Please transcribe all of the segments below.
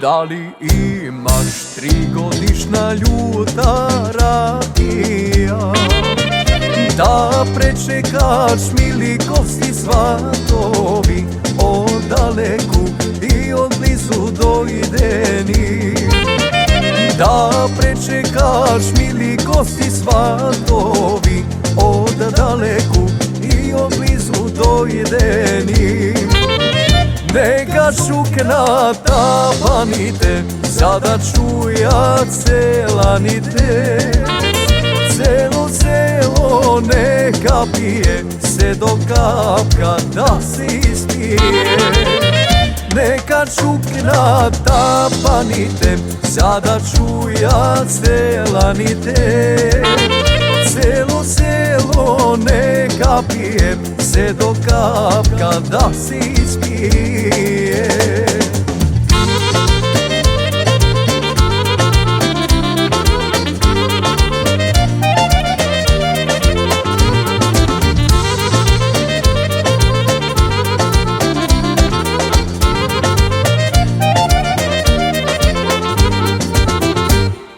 Da li imaš 3-godišnja ljuta radija, da prečekaš mili gosti svatovi, od daleku i od blizu dojdeni. Da prečekaš mili gosti svatovi, od daleku i od blizu dojdeni. Neka šukna tapanite, sada čuja celanite. Celo selo neka pije, se do kapka da se ispije. Neka šukna tapanite, sada čuja celanite. Celo selo neka pije, se do kapka da se ispije.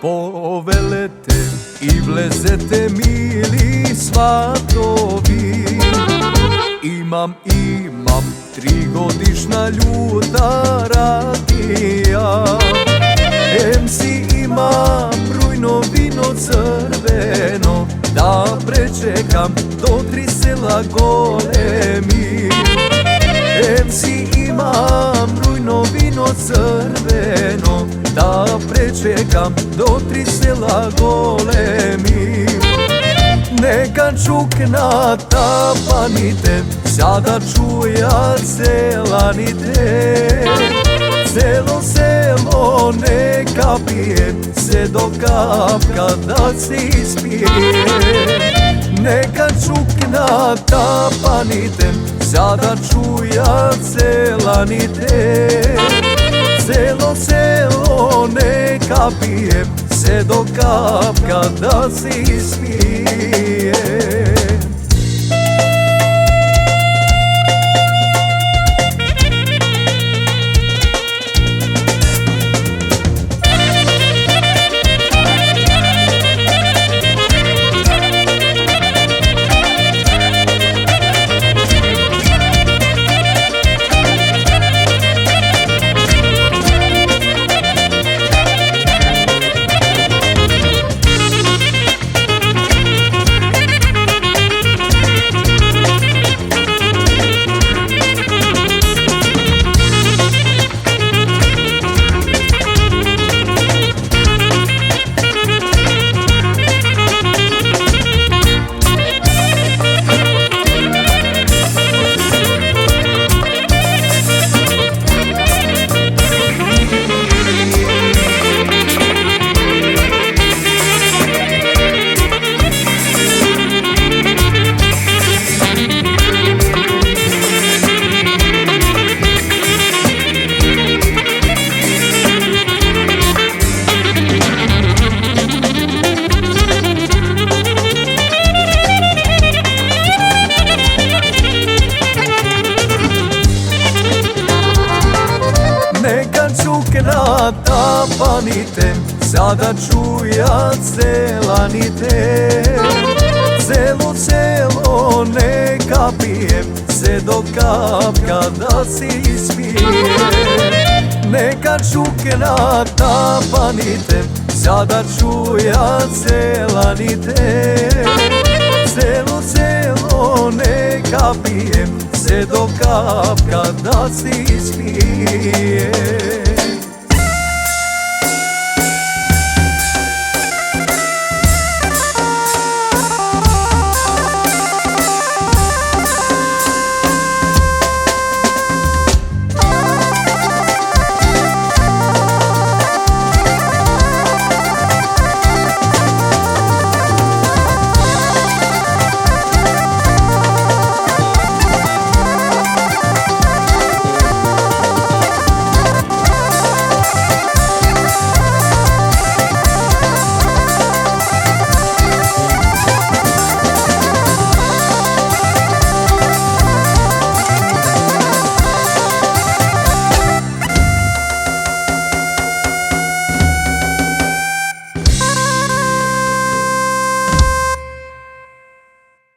Povelete i vlezete mili svatovi, imam 3-godišnja ljuta radija. MC imam rujno vino crveno, da prečekam do 3 sela golemi. MC imam rujno vino crveno, da prečekam do 3 sela golemi. Neka čukna tapanite, sada čuja celanite. Celo selo neka pije, se do kapka da se ispije. Neka čukna tapanite, sada čuja celanite. Celo selo neka pije, se do kapka da se ispije. Čukna tapanite, sada čuja celanite. Celo selo neka pije, se do kapka da se ispije. Neka čukna tapanite, sada čuja celanite. Celo selo neka pije, se do kapka da se ispije.